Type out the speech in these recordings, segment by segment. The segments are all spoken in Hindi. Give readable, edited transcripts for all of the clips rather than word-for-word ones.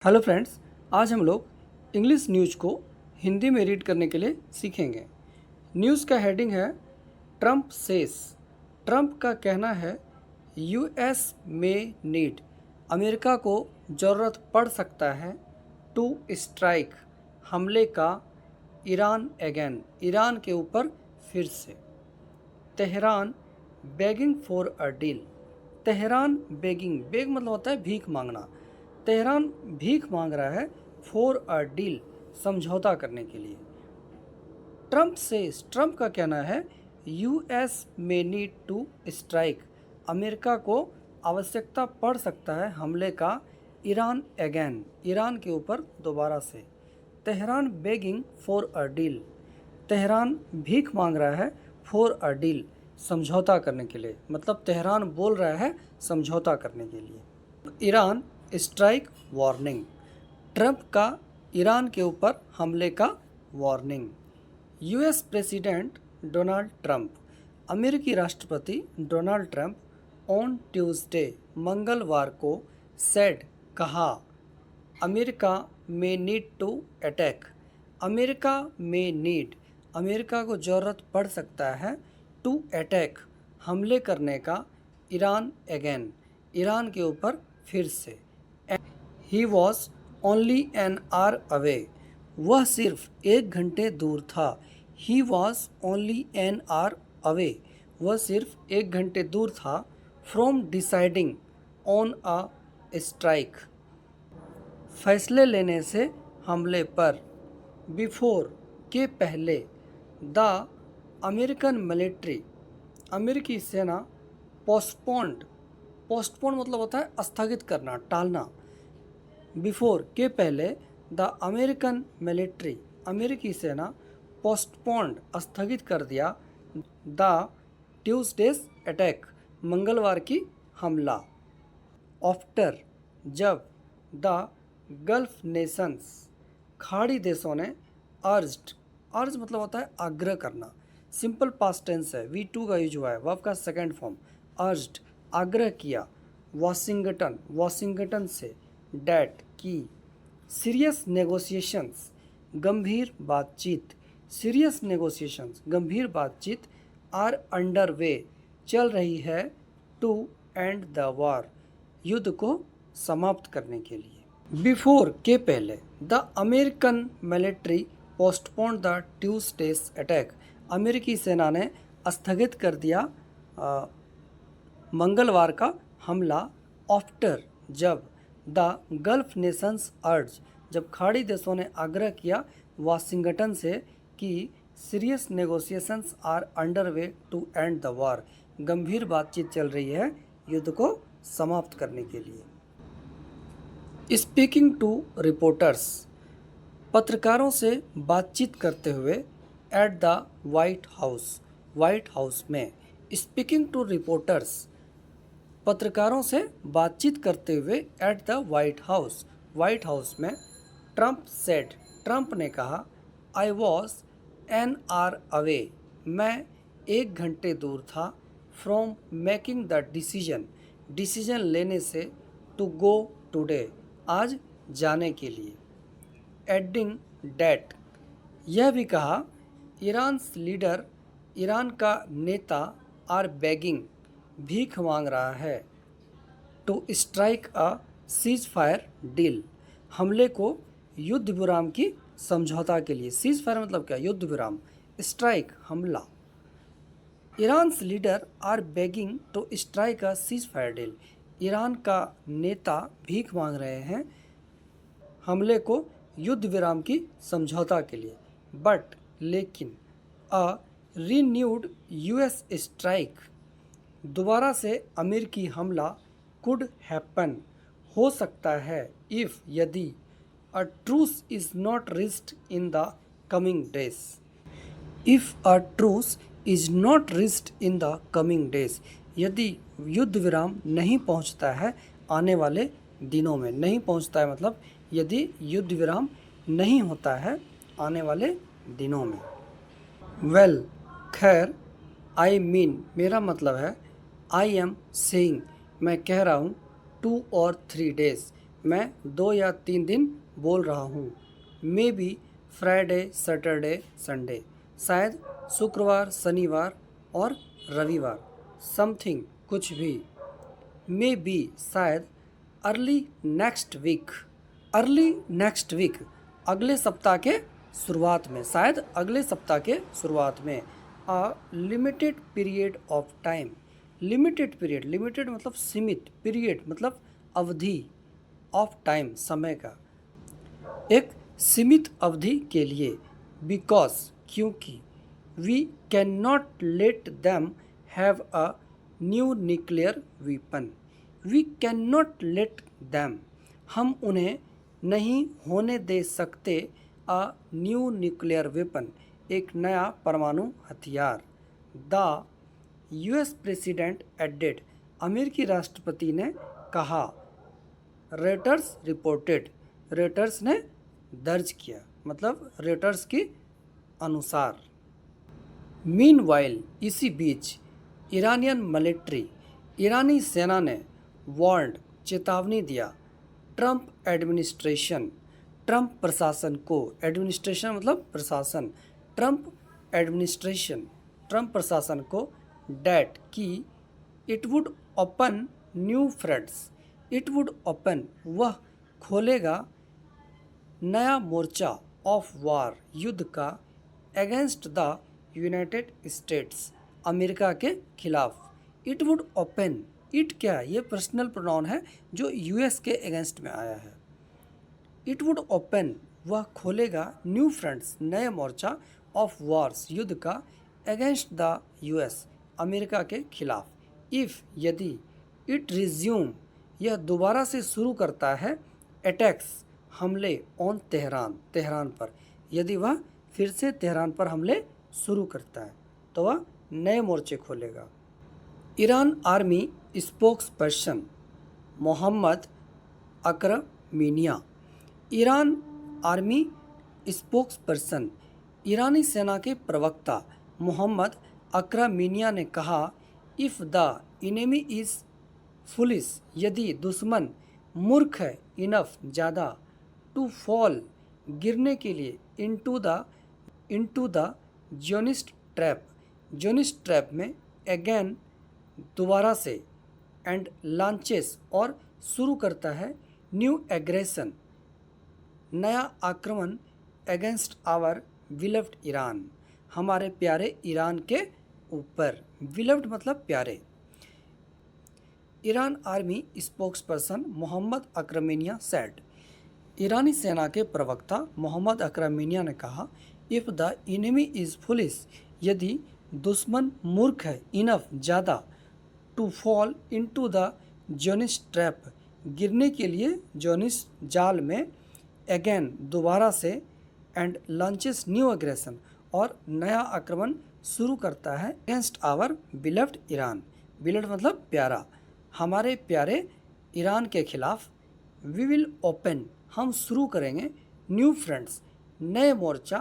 हेलो फ्रेंड्स, आज हम लोग इंग्लिश न्यूज़ को हिंदी में रीड करने के लिए सीखेंगे। न्यूज़ का हेडिंग है ट्रंप सेस। ट्रंप का कहना है यूएस में नीड, अमेरिका को ज़रूरत पड़ सकता है टू स्ट्राइक, हमले का ईरान अगेन, ईरान के ऊपर फिर से। Tehran begging for a deal, Tehran begging, beg मतलब होता है भीख मांगना। तेहरान भीख मांग रहा है फॉर अ डील, समझौता करने के लिए। ट्रंप से, ट्रंप का कहना है यूएस में नीड टू स्ट्राइक, अमेरिका को आवश्यकता पड़ सकता है हमले का ईरान अगेन, ईरान के ऊपर दोबारा से। Tehran begging for a deal, Tehran भीख मांग रहा है फॉर अ डील, समझौता करने के लिए, मतलब तेहरान बोल रहा है समझौता करने के लिए। ईरान स्ट्राइक वार्निंग, ट्रंप का ईरान के ऊपर हमले का warning. US president Donald Trump, अमेरिकी राष्ट्रपति डोनाल्ड ट्रंप ऑन ट्यूसडे, मंगलवार को सेड, कहा, अमेरिका में नीड टू अटैक, अमेरिका में नीड, अमेरिका को ज़रूरत पड़ सकता है टू अटैक, हमले करने का, ईरान अगेन, ईरान के ऊपर फिर से। He was only an hour away, वह सिर्फ 1 घंटे दूर था। He was only an hour away, वह सिर्फ 1 घंटे दूर था। From deciding on a strike, फैसले लेने से हमले पर। बिफोर, के पहले। द अमेरिकन मिलिट्री, अमेरिकी सेना। पोस्टपोन्ड, पोस्टपोन मतलब होता है स्थगित करना, टालना। बिफोर, के पहले। द अमेरिकन मिलिट्री, अमेरिकी सेना। पोस्टपोन्ड, स्थगित कर दिया। द ट्यूसडेज अटैक, मंगलवार की हमला। आफ्टर, जब। द गल्फ नेशंस, खाड़ी देशों ने। अर्ज्ड, अर्ज मतलब होता है आग्रह करना, सिंपल पास्ट टेंस है, V2 का यूज हुआ है, वर्ब का सेकंड फॉर्म। अर्ज्ड, आग्रह किया। वाशिंगटन, वाशिंगटन से। डैट, की। सीरियस नेगोशिएशंस, गंभीर बातचीत। सीरियस नेगोशिएशंस, गंभीर बातचीत। आर अंडर वे, चल रही है। टू एंड द वॉर, युद्ध को समाप्त करने के लिए। बिफोर, के पहले। The American military postpone the Tuesdays attack, अमेरिकी सेना ने स्थगित कर दिया मंगलवार का हमला। आफ्टर, जब। द गल्फ नेशंस अर्ज, जब खाड़ी देशों ने आग्रह किया वाशिंगटन से कि serious negotiations are under way to end the war, गंभीर बातचीत चल रही है युद्ध को समाप्त करने के लिए। स्पीकिंग टू रिपोर्टर्स, पत्रकारों से बातचीत करते हुए। At the white house, white house में। स्पीकिंग टू रिपोर्टर्स, पत्रकारों से बातचीत करते हुए। At the white house, white house में। ट्रंप सेड, ट्रंप ने कहा, I was an hour away, मैं 1 घंटे दूर था। From making the decision, decision लेने से। टू गो टुडे, आज जाने के लिए। एडिंग डैट, यह भी कहा, ईरान्स लीडर, ईरान का नेता। आर बेगिंग, भीख मांग रहा है। To strike a ceasefire deal, हमले को युद्ध विराम की समझौता के लिए। सीज फायर मतलब क्या, युद्ध विराम। स्ट्राइक, हमला। Iran's leader are begging to strike a ceasefire deal, Iran का नेता भीख मांग रहे हैं हमले को युद्ध विराम की समझौता के लिए। बट, लेकिन। अ रीन्यूड यूएस स्ट्राइक, दोबारा से अमेरिकी हमला। कुड हैपन, हो सकता है। इफ़, यदि। A truce is not reached in the coming days, if a truce is not reached in the coming days, यदि युद्ध विराम नहीं पहुंचता है आने वाले दिनों में। नहीं पहुंचता है मतलब यदि युद्ध विराम नहीं होता है आने वाले दिनों में। वेल, खैर। आई मीन, मेरा मतलब है। आई एम सेइंग, मैं कह रहा हूँ। 2 और 3 डेज, मैं 2 या 3 दिन बोल रहा हूँ। Maybe Friday Saturday Sunday, शायद शुक्रवार शनिवार और रविवार। समथिंग कुछ भी। मे बी शायद early next week, early next week अगले सप्ताह के शुरुआत में, शायद अगले सप्ताह के शुरुआत में। A limited period of time, limited period, limited मतलब सीमित, पीरियड मतलब अवधि, ऑफ टाइम समय का, एक सीमित अवधि के लिए। बिकॉज क्योंकि, we can not let them have a new nuclear weapon, we can not let them हम उन्हें नहीं होने दे सकते, अ न्यू न्यूक्लियर वेपन एक नया परमाणु हथियार। द यूएस प्रेसिडेंट एडेड अमेरिकी राष्ट्रपति ने कहा। रेटर्स रिपोर्टेड रेटर्स ने दर्ज किया, मतलब रेटर्स के अनुसार। मीनवाइल इसी बीच ईरानियन मिलिट्री ईरानी सेना ने वार्न्ड चेतावनी दिया ट्रंप एडमिनिस्ट्रेशन ट्रंप प्रशासन को, एडमिनिस्ट्रेशन मतलब प्रशासन, ट्रंप एडमिनिस्ट्रेशन ट्रंप प्रशासन को, डैट कि it would open new fronts, it would open वह खोलेगा नया मोर्चा ऑफ वार युद्ध का, against the United states America के खिलाफ। इट वुड ओपन, इट क्या है, ये पर्सनल प्रोनाउन है जो यूएस के अगेंस्ट में आया है। इट वुड ओपन वह खोलेगा न्यू फ्रंट्स नए मोर्चा ऑफ वार्स युद्ध का, अगेंस्ट द यूएस अमेरिका के खिलाफ। इफ़ यदि, इट रिज्यूम यह दोबारा से शुरू करता है, अटैक्स हमले ऑन तेहरान तेहरान पर, यदि वह फिर से तेहरान पर हमले शुरू करता है तो वह नए मोर्चे खोलेगा। Iran army spokesperson Mohammad Akraminia, Iran army spokesperson ईरानी सेना के प्रवक्ता मोहम्मद अकरमीनिया ने कहा, if the enemy is foolish यदि दुश्मन मूर्ख है, इनफ ज़्यादा, टू फॉल गिरने के लिए, इनटू द जोनिस्ट ट्रैप जोनिस्ट ट्रैप में, अगेन दोबारा से, एंड लॉन्चेस और शुरू करता है, न्यू एग्रेशन नया आक्रमण, अगेंस्ट आवर विलव्ड ईरान हमारे प्यारे ईरान के ऊपर। विलव्ड मतलब प्यारे। Iran army spokesperson Mohammad Akraminia said, ईरानी सेना के प्रवक्ता मोहम्मद अकरमीनिया ने कहा, if the enemy is foolish यदि दुश्मन मूर्ख है, इनफ ज़्यादा, to fall into the Zionist trap गिरने के लिए जोनिस जाल में, अगेन दोबारा से, एंड लॉन्चेस न्यू अग्रेशन और नया आक्रमण शुरू करता है, against our beloved Iran, beloved मतलब प्यारा, हमारे प्यारे ईरान के खिलाफ। वी विल ओपन हम शुरू करेंगे, न्यू फ्रंट्स नए मोर्चा,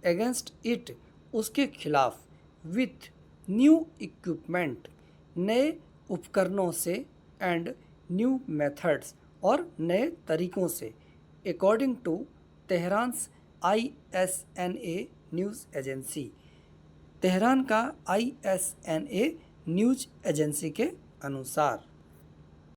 अगेंस्ट इट उसके खिलाफ, विथ न्यू इक्विपमेंट नए उपकरणों से, एंड न्यू मेथड्स और नए तरीक़ों से, according to Tehran's ISNA news agency, Tehran का ISNA न्यूज़ एजेंसी के अनुसार।